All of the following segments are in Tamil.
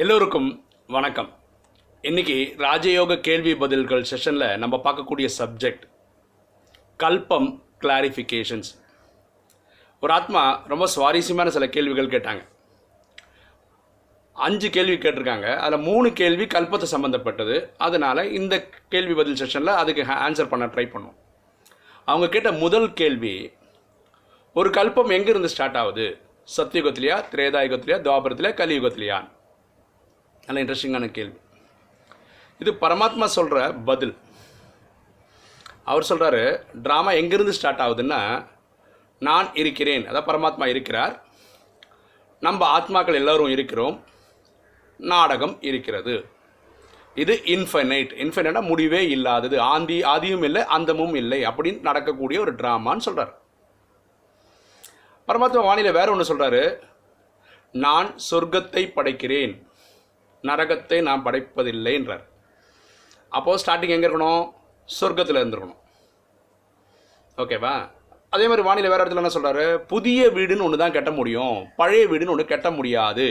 எல்லோருக்கும் வணக்கம். இன்றைக்கி ராஜயோக கேள்வி பதில்கள் செஷனில் நம்ம பார்க்கக்கூடிய சப்ஜெக்ட் கல்பம் கிளாரிஃபிகேஷன்ஸ். ஒரு ஆத்மா ரொம்ப சுவாரஸ்யமான சில கேள்விகள் கேட்டாங்க. 5 கேள்வி கேட்டிருக்காங்க. அதில் 3 கேள்வி கல்பத்தை சம்மந்தப்பட்டது. அதனால் இந்த கேள்வி பதில் செஷனில் அதுக்கு ஆன்சர் பண்ண ட்ரை பண்ணுவோம். அவங்க கேட்ட முதல் கேள்வி, ஒரு கல்பம் எங்கேருந்து ஸ்டார்ட் ஆகுது? சத்தியுகத்திலையா, திரேதாயுகத்திலையா, துவாபரத்திலையா, கலியுகத்திலையா? நல்ல இன்ட்ரெஸ்டிங்கான கேள்வி. இது பரமாத்மா சொல்கிற பதில். அவர் சொல்கிறாரு, ட்ராமா எங்கேருந்து ஸ்டார்ட் ஆகுதுன்னா, நான் இருக்கிறேன், அதான் பரமாத்மா இருக்கிறார், நம்ம ஆத்மாக்கள் எல்லோரும் இருக்கிறோம், நாடகம் இருக்கிறது. இது இன்ஃபைனைட்டாக முடிவே இல்லாதது, ஆதியும் இல்லை அந்தமும் இல்லை அப்படின்னு நடக்கக்கூடிய ஒரு ட்ராமான்னு சொல்கிறார். பரமாத்மா வானிலை வேற ஒன்று சொல்கிறாரு, நான் சொர்க்கத்தை படைக்கிறேன், நரகத்தை நான் படைப்பதில்லைன்றார். அப்போது ஸ்டார்டிங் எங்கே இருக்கணும்? சொர்க்கத்தில் இருந்துருக்கணும். ஓகேவா? அதே மாதிரி வானிலை வேறு இடத்துல என்ன சொல்கிறாரு, புதிய வீடுன்னு ஒன்று தான் கட்ட முடியும், பழைய வீடுன்னு ஒன்று கட்ட முடியாது.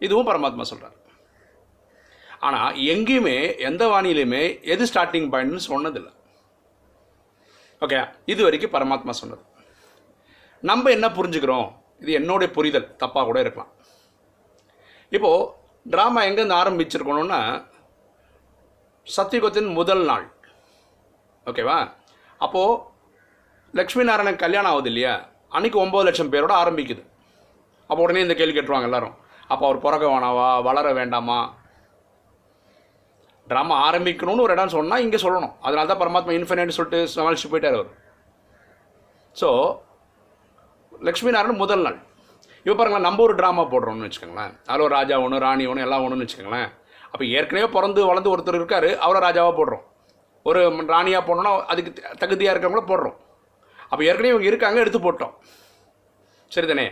இதுவும் பரமாத்மா சொல்கிறார். ஆனால் எங்கேயுமே எந்த வானிலையுமே எது ஸ்டார்டிங் பாயிண்ட்னு சொன்னதில்லை. ஓகே, இது வரைக்கும் பரமாத்மா சொன்னது. நம்ம என்ன புரிஞ்சுக்கிறோம்? இது என்னுடைய புரிதல், தப்பாக கூட இருக்கலாம். இப்போது ட்ராமா எங்கேருந்து ஆரம்பிச்சிருக்கணும்னா, சத்தியுகத்தின் முதல் நாள். ஓகேவா? அப்போது லக்ஷ்மி நாராயணன் கல்யாணம் ஆகுது இல்லையா, அன்றைக்கி 9 லட்சம் பேரோட ஆரம்பிக்குது. அப்போ உடனே இந்த கேள்வி கேட்டுருவாங்க எல்லோரும், அப்போ அவர் பிறக்க வேணாவா, வளர வேண்டாமா? ட்ராமா ஆரம்பிக்கணும்னு ஒரு இடம் சொன்னால் இங்கே சொல்லணும். அதனால தான் பரமாத்மா இன்ஃபைனைட்னு சொல்லிட்டு சமாளிச்சு போயிட்டார் அவர். ஸோ லக்ஷ்மி நாராயணன் முதல் நாள். இப்போ பாருங்களேன், நம்ம ஒரு ட்ராமா போடுறோம்னு வச்சுக்கோங்களேன். அதில் ஒரு ராஜா ஒன்று, ராணி ஒன்று, எல்லாம் ஒன்றுன்னு வச்சுக்கோங்களேன். அப்போ ஏற்கனவே பிறந்து வளர்ந்து ஒருத்தர் இருக்கார், அவரை ராஜாவாக போடுறோம். ஒரு ராணியாக போடணும்னா அதுக்கு தகுதியாக இருக்கிறவங்கள போடுறோம். அப்போ ஏற்கனவே இவங்க இருக்காங்க, எடுத்து போட்டோம். சரிதானே?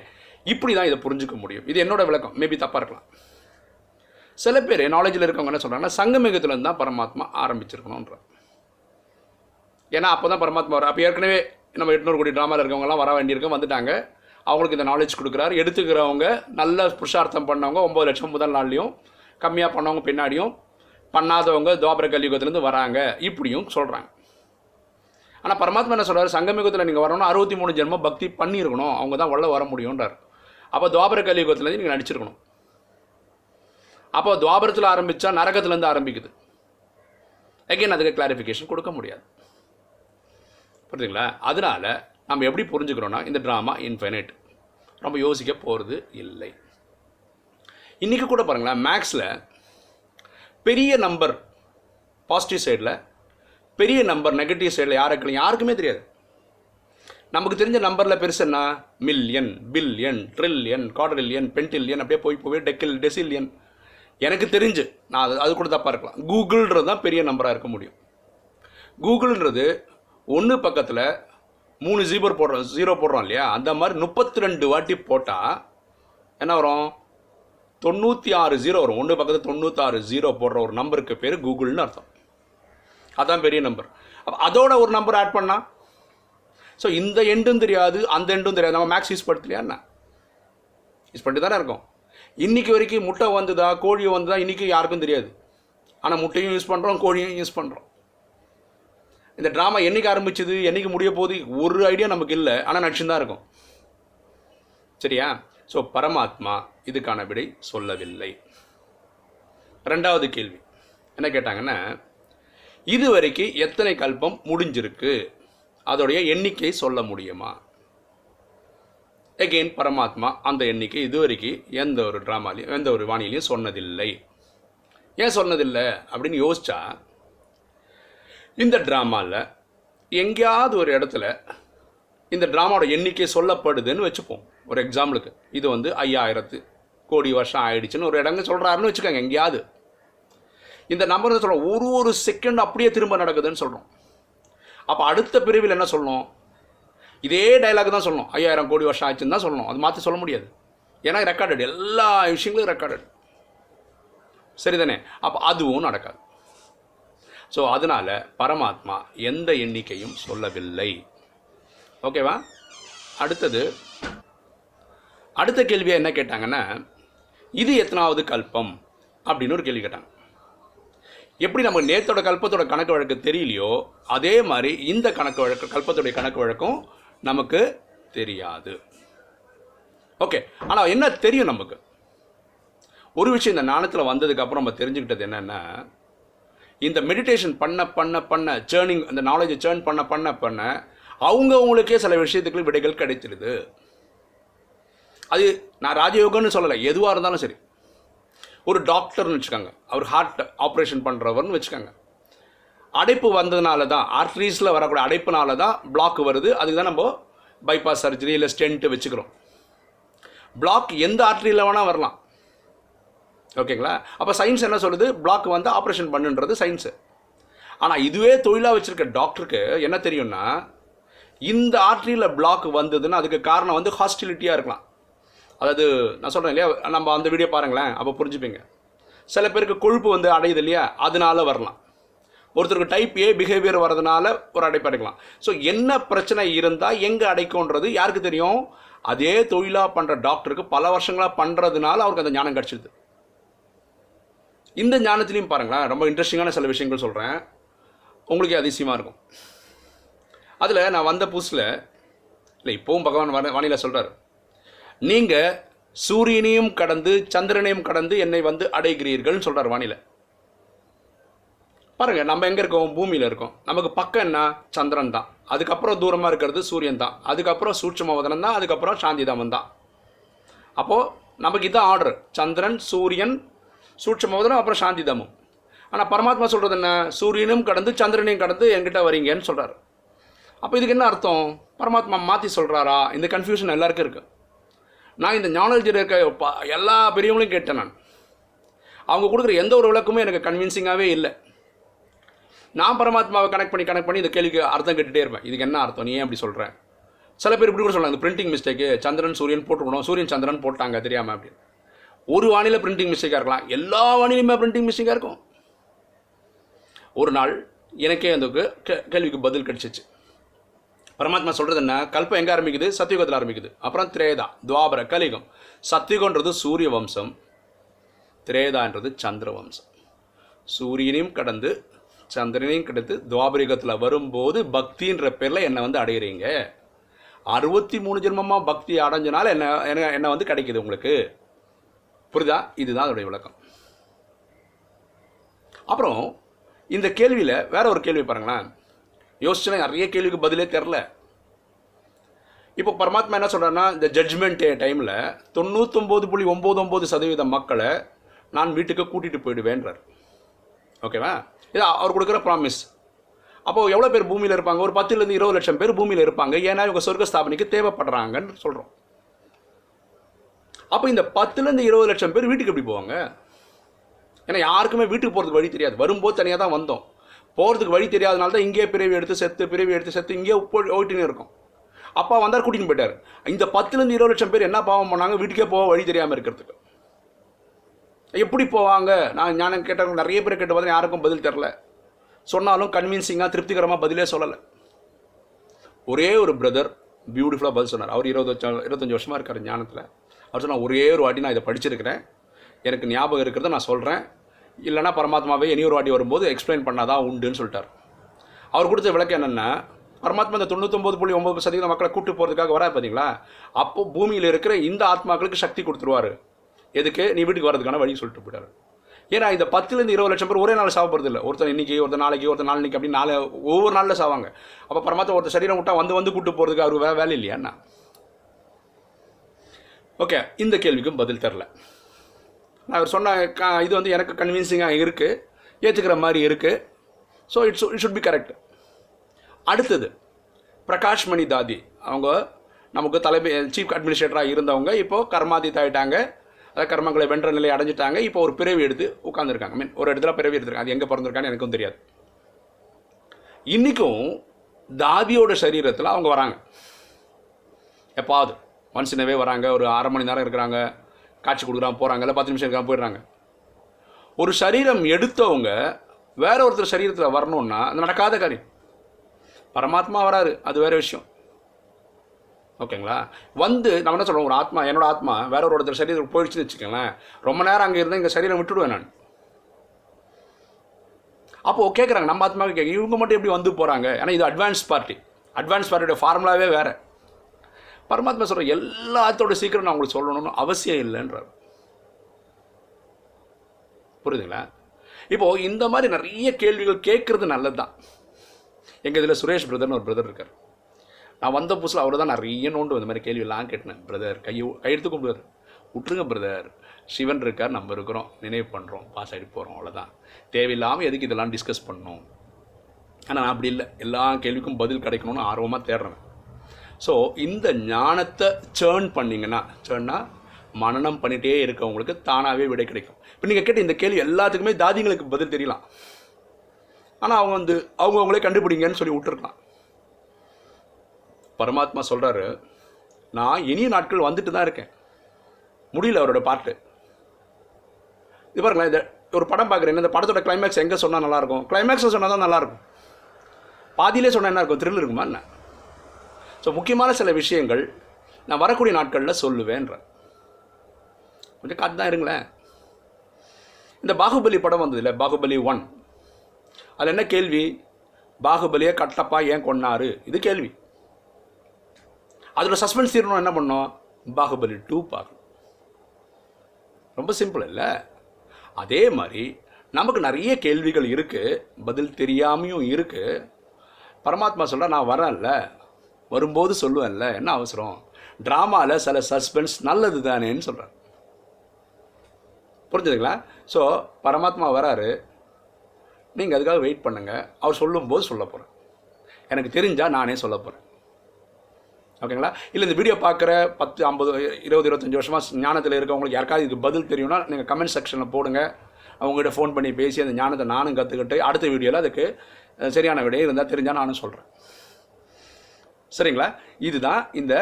இப்படி தான் இதை புரிஞ்சிக்க முடியும். இது என்னோட விளக்கம், மேபி தப்பாக இருக்கலாம். சில பேர் நாலேஜில் இருக்கவங்க என்ன சொல்கிறாங்கன்னா, சங்கமிகத்துலேருந்து தான் பரமாத்மா ஆரம்பிச்சிருக்கணுன்ற. ஏன்னா அப்போ தான் பரமாத்மா வர. அப்போ ஏற்கனவே நம்ம 800 கோடி ட்ராமாவில் இருக்கவங்கலாம் வர வேண்டியிருக்க, வந்துட்டாங்க. அவங்களுக்கு இந்த நாலேஜ் கொடுக்குறாரு. எடுத்துக்கிறவங்க, நல்ல புருஷார்த்தம் பண்ணவங்க 9 லட்சம் முதல் நாள்லையும், கம்மியாக பண்ணவங்க பின்னாடியும், பண்ணாதவங்க துவாபர கலியுகத்துலேருந்து வராங்க, இப்படியும் சொல்கிறாங்க. ஆனால் பரமாத்மா என்ன சொல்கிறார், சங்கமிகத்தில் நீங்கள் வரணும்னா 63 ஜென்மம் பக்தி பண்ணியிருக்கணும், அவங்க தான் உள்ள வர முடியுன்றார். அப்போ துவாபர கலியுகத்துலேருந்து நீங்கள் நடிச்சிருக்கணும். அப்போ துவாபரத்தில் ஆரம்பித்தா நரகத்துலேருந்து ஆரம்பிக்குது. அகைன் அதுக்கு கிளாரிஃபிகேஷன் கொடுக்க முடியாது. புரியுதுங்களா? அதனால் நம்ம எப்படி புரிஞ்சுக்கிறோன்னா, இந்த ட்ராமா இன்ஃபைனைட், ரொம்ப யோசிக்க போகிறது இல்லை. இன்றைக்கி கூட பாருங்களேன், மேக்ஸில் பெரிய நம்பர் பாசிட்டிவ் சைடில், பெரிய நம்பர் நெகட்டிவ் சைடில் யாருக்குமே தெரியாது. நமக்கு தெரிஞ்ச நம்பரில் பெருசு என்ன? மில்லியன், பில்லியன், ட்ரில்லியன், குவாட்ரில்லியன், பென்டில்லியன், அப்படியே போய் டெசில்லியன். எனக்கு தெரிஞ்சு, நான் அது கூட தப்பாக இருக்கலாம், கூகுள்ன்றது தான் பெரிய நம்பராக இருக்க முடியும். கூகுள்ன்றது ஒன்று பக்கத்தில் 3 ஜீரோ போடுறோம் இல்லையா, அந்த மாதிரி 32 வாட்டி போட்டால் என்ன வரும்? 96 ஜீரோ வரும். ஒன்று பக்கத்தில் 96 ஜீரோ போடுற ஒரு நம்பருக்கு பேர் கூகுள்னு அர்த்தம். அதுதான் பெரிய நம்பர். அப்போ அதோட ஒரு நம்பர் ஆட் பண்ணால், ஸோ இந்த எண்டும் தெரியாது, அந்த எண்டும் தெரியாது. நம்ம மேக்ஸ் யூஸ் படுத்தலையா என்ன? யூஸ் பண்ணிட்டு தானே இருக்கோம். இன்றைக்கி வரைக்கும் முட்டை வந்துதா, கோழி வந்துதா, இன்றைக்கி யாருக்கும் தெரியாது. ஆனால் முட்டையும் யூஸ் பண்ணுறோம், கோழியும் யூஸ் பண்ணுறோம். இந்த ட்ராமா என்றைக்கு ஆரம்பிச்சது, என்றைக்கு முடிய போகுது, ஒரு ஐடியா நமக்கு இல்லை. ஆனால் நடிச்சுன்னு தான் இருக்கும். சரியா? ஸோ பரமாத்மா இதுக்கான விடை சொல்லவில்லை. 2வது கேள்வி என்ன கேட்டாங்கன்னா, இது வரைக்கும் எத்தனை கல்பம் முடிஞ்சிருக்கு, அதோடைய எண்ணிக்கை சொல்ல முடியுமா? எகெயின் பரமாத்மா அந்த எண்ணிக்கை இது வரைக்கும் எந்த ஒரு ட்ராமாலையும், எந்த ஒரு வானிலையும் சொன்னதில்லை. ஏன் சொன்னதில்லை அப்படின்னு யோசிச்சா, இந்த ட்ராமாவில் எங்கேயாவது ஒரு இடத்துல இந்த ட்ராமாவோட எண்ணிக்கை சொல்லப்படுதுன்னு வச்சுப்போம். ஒரு எக்ஸாம்பிளுக்கு, இது 5000 கோடி வருஷம் ஆயிடுச்சுன்னு ஒரு இடங்க சொல்கிறாருன்னு வச்சுக்கோங்க. எங்கேயாவது இந்த நம்பர் சொல்கிறோம், ஒரு செகண்ட் அப்படியே திரும்ப நடக்குதுன்னு சொல்கிறோம். அப்போ அடுத்த பிரிவில் என்ன சொல்லணும்? இதே டைலாக் தான் சொல்லணும். 5000 கோடி வருஷம் ஆச்சுன்னு தான் சொல்லணும். அது மாற்றி சொல்ல முடியாது. ஏன்னா ரெக்கார்டட், எல்லா விஷயங்களும் ரெக்கார்டட். சரிதானே? அப்போ அதுவும் நடக்காது. ஸோ அதனால் பரமாத்மா எந்த எண்ணிக்கையும் சொல்லவில்லை. ஓகேவா? அடுத்த கேள்வியாக என்ன கேட்டாங்கன்னா, இது எத்தனாவது கல்பம் அப்படின்னு ஒரு கேள்வி கேட்டாங்க. எப்படி நம்ம நேத்தோட கல்பத்தோட கணக்கு வழக்கு தெரியலையோ அதே மாதிரி இந்த கணக்கு வழக்கு கல்பத்துடைய கணக்கு வழக்கும் நமக்கு தெரியாது. ஓகே, ஆனால் என்ன தெரியும் நமக்கு ஒரு விஷயம், இந்த ஞானத்தில் வந்ததுக்கப்புறம் நம்ம தெரிஞ்சுக்கிட்டது என்னென்னா, இந்த மெடிடேஷன் பண்ண பண்ண பண்ண சேர்னிங், அந்த நாலேஜை சேர்ன் பண்ண பண்ண பண்ண அவங்களுக்கே சில விஷயத்துக்கு விடைகள் கிடைச்சிடுது. அது நான் ராஜயோகம்னு சொல்லலை, எதுவாக இருந்தாலும் சரி. ஒரு டாக்டர்னு வச்சுக்கோங்க, அவர் ஹார்ட் ஆப்ரேஷன் பண்ணுறவர்னு வச்சுக்கோங்க. அடைப்பு வந்ததுனால தான், ஆர்ட்ரீஸில் வரக்கூடிய அடைப்புனால தான் பிளாக் வருது. அதுக்கு தான் நம்ம பைபாஸ் சர்ஜரி இல்லை ஸ்டென்ட்டு வச்சுக்கிறோம். பிளாக் எந்த ஆர்ட்ரியில் வேணால் வரலாம். ஓகேங்களா? அப்போ சயின்ஸ் என்ன சொல்லுது? பிளாக் வந்து ஆப்ரேஷன் பண்ணுன்றது சயின்ஸு. ஆனால் இதுவே தொழிலாக வச்சுருக்க டாக்டருக்கு என்ன தெரியும்னா, இந்த ஆர்ட்ரியில் பிளாக் வந்ததுன்னா அதுக்கு காரணம் வந்து ஹாஸ்டிலிட்டியாக இருக்கலாம். அதாவது நான் சொல்கிறேன் இல்லையா, நம்ம அந்த வீடியோ பாருங்களேன், அப்போ புரிஞ்சுப்பீங்க. சில பேருக்கு கொழுப்பு வந்து அடையுது இல்லையா, அதனால வரலாம். ஒருத்தருக்கு டைப் ஏ பிஹேவியர் வரதுனால ஒரு அடைப்பு அடைக்கலாம். ஸோ என்ன பிரச்சனை இருந்தால் எங்கே அடைக்கும்ன்றது யாருக்கு தெரியும்? அதே தொழிலாக பண்ணுற டாக்டருக்கு பல வருஷங்களாக பண்ணுறதுனால அவருக்கு அந்த ஞானம் கிடச்சிடுது. இந்த ஞானத்துலேயும் பாருங்களேன், ரொம்ப இன்ட்ரெஸ்டிங்கான சில விஷயங்கள் சொல்கிறேன், உங்களுக்கு அதிசயமாக இருக்கும். அதில் நான் வந்த புதுசில் இல்லை, இப்போவும் பகவான் வானிலை சொல்கிறார், நீங்கள் சூரியனையும் கடந்து சந்திரனையும் கடந்து என்னை வந்து அடைகிறீர்கள்னு சொல்கிறார் வானிலை. பாருங்கள், நம்ம எங்கே இருக்கோம்? பூமியில் இருக்கோம். நமக்கு பக்கம் என்ன? சந்திரன் தான். அதுக்கப்புறம் தூரமாக இருக்கிறது சூரியன் தான். அதுக்கப்புறம் சூட்சுமவதனம் தான். அதுக்கப்புறம் சாந்திதாமன் தான். அப்போது நமக்கு இதுதான் ஆர்டர்: சந்திரன், சூரியன், சூட்சுமவதனம், அப்புறம் சாந்திதாமம். ஆனால் பரமாத்மா சொல்கிறது என்ன? சூரியனும் கடந்து சந்திரனையும் கடந்து என்கிட்ட வரீங்கன்னு சொல்கிறார். அப்போ இதுக்கு என்ன அர்த்தம்? பரமாத்மா மாற்றி சொல்கிறாரா? இந்த கன்ஃபியூஷன் எல்லாருக்கும் இருக்குது. நான் இந்த நாலேஜில் இருக்க எல்லா பெரியவங்களையும் கேட்டேன். நான் அவங்க கொடுக்குற எந்த ஒரு விளக்குமே எனக்கு கன்வின்சிங்காகவே இல்லை. நான் பரமாத்மாவை கனெக்ட் பண்ணி இந்த கேள்விக்கு அர்த்தம் கேட்டுகிட்டே இருப்பேன். இதுக்கு என்ன அர்த்தம்? நீ ஏன் அப்படி சொல்கிறேன்? சில பேர் இப்படி கூட சொல்கிறாங்க, இந்த பிரிண்டிங் மிஸ்டேக்கு, சந்திரன் சூரியன் போட்டுக்கணும், சூரியன் சந்திரன் போட்டாங்க தெரியாமல் அப்படின்னு. ஒரு வானிலை பிரிண்டிங் மிஸ்டேக்காக இருக்கலாம், எல்லா வானிலையுமே பிரிண்டிங் மிஸ்டேக்காக இருக்கும். ஒரு நாள் எனக்கே அந்த கேள்விக்கு பதில் கிடச்சிச்சு. பரமாத்மா சொல்கிறது என்ன? கல்பம் எங்கே ஆரம்பிக்குது? சத்தியுகத்தில் ஆரம்பிக்குது. அப்புறம் திரேதா, துவாபர, கலியுகம். சத்தியுகன்றது சூரிய வம்சம், திரேதான்றது சந்திர வம்சம். சூரியனையும் கடந்து சந்திரனையும் கடந்து துவாபரிகத்தில் வரும்போது பக்தின்ற பேரில் என்னை வந்து அடைகிறீங்க. 63 ஜென்மமாக பக்தி அடைஞ்சனால என்ன வந்து கிடைக்கிது உங்களுக்கு. புரியுதா? இதுதான் அதோடைய விளக்கம். அப்புறம் இந்த கேள்வியில் வேற ஒரு கேள்வி பாருங்களேன். யோசிச்சுன்னா நிறைய கேள்விக்கு பதிலே தெரில. இப்போ பரமாத்மா என்ன சொல்கிறாருன்னா, இந்த ஜட்ஜ்மெண்ட் டைமில் 99.99% மக்களை நான் வீட்டுக்கு கூட்டிகிட்டு போயிடுவேன்றார். ஓகேவா? இது அவர் கொடுக்குற ப்ராமிஸ். அப்போது எவ்வளோ பேர் பூமியில் இருப்பாங்க? ஒரு 10 20 லட்சம் பேர் பூமியில் இருப்பாங்க. ஏன்னா இவங்க சொர்க்க ஸ்தாபனைக்கு தேவைப்படுறாங்கன்னு சொல்கிறோம். அப்போ இந்த 10 20 லட்சம் பேர் வீட்டுக்கு எப்படி போவாங்க? ஏன்னா யாருக்குமே வீட்டுக்கு போகிறதுக்கு வழி தெரியாது. வரும்போது தனியாக தான் வந்தோம். போகிறதுக்கு வழி தெரியாதனால தான் இங்கே பிறவி எடுத்து செத்து இங்கே ஓட்டின்னு இருக்கும். அப்பா வந்தார், கூட்டின்னு போயிட்டார். இந்த 10 20 லட்சம் பேர் என்ன பாவம் பண்ணாங்க? வீட்டுக்கே போக வழி தெரியாமல் இருக்கிறதுக்கு. எப்படி போவாங்க? நான் கேட்டவங்க நிறைய பேர் கேட்டு பார்த்தா யாருக்கும் பதில் தெரில. சொன்னாலும் கன்வின்சிங்காக திருப்திகரமாக பதிலே சொல்லலை. ஒரே ஒரு பிரதர் பியூட்டிஃபுல்லாக பதில் சொன்னார். அவர் 25 வருஷமாக இருக்கார் ஞானத்தில். அவர் சொன்னால், ஒரே ஒரு வாட்டி நான் இதை படிச்சிருக்கிறேன், எனக்கு ஞாபகம் இருக்கிறத நான் சொல்கிறேன், இல்லைனா பரமாத்மாவே இனி ஒரு வாட்டி வரும்போது எக்ஸ்பிளைன் பண்ணாதான் உண்டுன்னு சொல்லிட்டார். அவர் கொடுத்த விளக்கம் என்னென்னா, பரமாத்மா இந்த 99.9% மக்களை கூப்பிட்டு போகிறதுக்காக வராது பார்த்தீங்களா? அப்போ பூமியில் இருக்கிற இந்த ஆத்மாக்களுக்கு சக்தி கொடுத்துருவார். எதுக்கு? நீ வீட்டுக்கு வரதுக்கான வழி சொல்லிட்டு போயிட்டார். ஏன்னா இந்த 10 20 லட்சம் பேர் ஒரே நாள் சாவப்படுறது இல்லை. ஒருத்தர் இன்றைக்கி, ஒருத்தர் நாளைக்கு, ஒருத்தர் நாளைக்கு, அப்படி ஒவ்வொரு நாளில் சாவாங்க. அப்போ பரமாத்மா ஒருத்தர் சரீரம் விட்டா வந்து கூப்பிட்டு போகிறதுக்கு அவருக்கு வேலை இல்லையாண்ணா? ஓகே, இந்த கேள்விக்கும் பதில் தெரில. நான் அவர் சொன்ன இது வந்து எனக்கு கன்வின்சிங்காக இருக்குது, ஏற்றுக்கிற மாதிரி இருக்குது. So it should be correct. அடுத்தது பிரகாஷ் மணி தாதி, அவங்க நமக்கு சீஃப் அட்மினிஸ்ட்ரேட்டராக இருந்தவங்க, இப்போது கர்மாதீத் ஆகிட்டாங்க. அதாவது கர்மங்களை வென்ற நிலையை அடைஞ்சிட்டாங்க. இப்போ ஒரு பிறவி எடுத்து உட்காந்துருக்காங்க. ஒரு இடத்துல பிறவி எடுத்துருக்காங்க. அது எங்கே பிறந்திருக்கான்னு எனக்கும் தெரியாது. இன்றைக்கும் தாதியோட சரீரத்தில் அவங்க வராங்க. எப்பாவது மனுஷனவே வராங்க. ஒரு 1/2 மணி நேரம் இருக்கிறாங்க, காட்சி கொடுக்குறாங்க, போகிறாங்க, இல்லை 10 நிமிஷம் இருக்காங்க, போயிடுறாங்க. ஒரு சரீரம் எடுத்தவங்க வேற ஒருத்தர் சரீரத்தில் வரணுன்னா அது நடக்காத காரியம். பரமாத்மா வராரு, அது வேறு விஷயம். ஓகேங்களா? வந்து நம்ம என்ன சொல்கிறோம், ஒரு ஆத்மா, என்னோட ஆத்மா வேற ஒருத்தர் சரீரத்துக்கு போயிடுச்சுன்னு வச்சுக்கோங்களேன், ரொம்ப நேரம் அங்கே இருந்தால் எங்கள் சரீரம் விட்டுடுவேன் நான். அப்போது கேட்குறாங்க, நம்ம ஆத்மாவுக்கு கேட்க, இவங்க மட்டும் எப்படி வந்து போகிறாங்க? ஏன்னா இது அட்வான்ஸ் பார்ட்டியோட ஃபார்முலாவே வேறு. பரமாத்மா சொல்கிற எல்லாத்தோட சீக்கிரம் நான் உங்களுக்கு சொல்லணும்னு அவசியம் இல்லைன்றார். புரியுதுங்களா? இப்போது இந்த மாதிரி நிறைய கேள்விகள் கேட்குறது நல்லது தான். எங்கள் இதில் சுரேஷ் பிரதர்னு ஒரு பிரதர் இருக்கார். நான் வந்த புதுசில் அவர் தான் நிறைய நோண்டு இந்த மாதிரி கேள்வியெல்லாம் கேட்டேன். பிரதர் கையெடுத்து கும்பிடுவார், விட்டுருங்க பிரதர், சிவன் இருக்கார், நம்ம இருக்கிறோம், நினைவு பண்ணுறோம், பாஸ் ஆகிட்டு போகிறோம், அவ்வளோதான். தேவையில்லாமல் எதுக்கு இதெல்லாம் டிஸ்கஸ் பண்ணணும்? ஆனால் நான் அப்படி இல்லை, எல்லா கேள்விக்கும் பதில் கிடைக்கணும்னு ஆர்வமாக தேடுறேன். ஸோ இந்த ஞானத்தை சேர்ன்னா மனனம் பண்ணிகிட்டே இருக்கவங்களுக்கு தானாகவே விடை கிடைக்கும். இப்போ நீங்கள் கேட்ட இந்த கேள்வி எல்லாத்துக்குமே தாதிங்களுக்கு பதில் தெரியலாம். ஆனால் அவங்க அவங்களே கண்டுபிடிங்கன்னு சொல்லி விட்டுருக்கலாம். பரமாத்மா சொல்கிறாரு, நான் இனிய நாட்கள் வந்துட்டு தான் இருக்கேன். முடியல அவரோட பாட்டு. இது பாருங்களேன், இந்த ஒரு படம் பார்க்குறேன், இந்த படத்தோட கிளைமேக்ஸ் எங்கே சொன்னால் நல்லாயிருக்கும்? கிளைமேக்ஸை சொன்னால் தான் நல்லாயிருக்கும். பாதியிலே சொன்னால் என்ன இருக்கும்? த்ரில் இருக்குமா என்ன? ஸோ முக்கியமான சில விஷயங்கள் நான் வரக்கூடிய நாட்களில் சொல்லுவேன்ற. கொஞ்சம் காத்து தான் இருங்களேன். இந்த பாகுபலி படம் வந்தது இல்லை, பாகுபலி 1, அதில் என்ன கேள்வி? பாகுபலியை கட்டப்பா ஏன் கொன்னாரு? இது கேள்வி. அதோட சஸ்பென்ஸ் தீரணும் என்ன பண்ணோம்? பாகுபலி 2 பார்க்கணும். ரொம்ப சிம்பிள் இல்லை? அதே மாதிரி நமக்கு நிறைய கேள்விகள் இருக்குது, பதில் தெரியாமையும் இருக்குது. பரமாத்மா சொல்ல, நான் வரேன்ல, வரும்போது சொல்லுவேன்ல, என்ன அவசரம்? ட்ராமாவில் சில சஸ்பென்ஸ் நல்லது தானேன்னு சொல்கிறார். புரிஞ்சுதுங்களா? ஸோ பரமாத்மா வராரு, நீங்கள் அதுக்காக வெயிட் பண்ணுங்கள். அவர் சொல்லும்போது சொல்ல போகிறேன். எனக்கு தெரிஞ்சால் நானே சொல்ல போகிறேன். ஓகேங்களா? இல்லை இந்த வீடியோ பார்க்குற 10, 50, 20, 25 வருஷமாக ஞானத்தில் இருக்கவங்களுக்கு யாருக்காவது இது பதில் தெரியும்னா நீங்கள் கமெண்ட் செக்ஷனில் போடுங்க. அவங்ககிட்ட ஃபோன் பண்ணி பேசி அந்த ஞானத்தை நானும் கற்றுக்கிட்டு அடுத்த வீடியோவில் அதுக்கு சரியான விடையே இருந்தால் தெரிஞ்சால் நானும் சொல்கிறேன். சரிங்களா? இதுதான் இந்த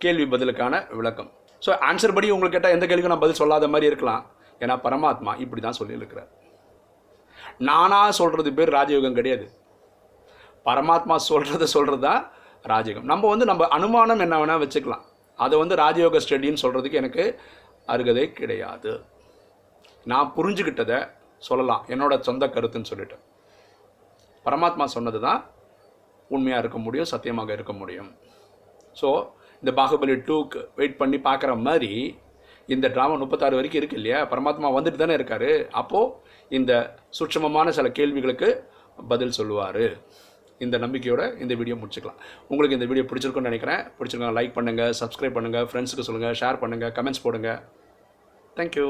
கேள்வி பதிலுக்கான விளக்கம். ஸோ ஆன்சர் படி உங்களுக்கு கேட்டால் எந்த கேள்விக்கும் நான் பதில் சொல்லாத மாதிரி இருக்கலாம். ஏன்னா பரமாத்மா இப்படி தான் சொல்லியிருக்கிறார். நானாக சொல்கிறது பேர் ராஜயோகம் கிடையாது. பரமாத்மா சொல்கிறது தான் ராஜயோகம். நம்ம அனுமானம் என்ன வேணால் வச்சுக்கலாம். அதை ராஜயோக ஸ்டடின்னு சொல்கிறதுக்கு எனக்கு அருகதை கிடையாது. நான் புரிஞ்சுக்கிட்டதை சொல்லலாம், என்னோட சொந்த கருத்துன்னு சொல்லிட்டு. பரமாத்மா சொன்னது தான் உண்மையாக இருக்க முடியும், சத்தியமாக இருக்க முடியும். ஸோ இந்த பாகுபலி 2க்கு வெயிட் பண்ணி பார்க்குற மாதிரி இந்த ட்ராமா 36 வரைக்கும் இருக்குது இல்லையா? பரமாத்மா வந்துட்டு தானே இருக்கார். அப்போது இந்த சூட்சமமான சில கேள்விகளுக்கு பதில் சொல்லுவார். இந்த நம்பிக்கையோட இந்த வீடியோ முடிச்சுக்கலாம். உங்களுக்கு இந்த வீடியோ பிடிச்சிருக்குன்னு நினைக்கிறேன். பிடிச்சிருக்கோம் லைக் பண்ணுங்கள், சப்ஸ்கிரைப் பண்ணுங்கள், ஃப்ரெண்ட்ஸுக்கு சொல்லுங்கள், ஷேர் பண்ணுங்கள், கமெண்ட்ஸ் போடுங்க. தேங்க்யூ.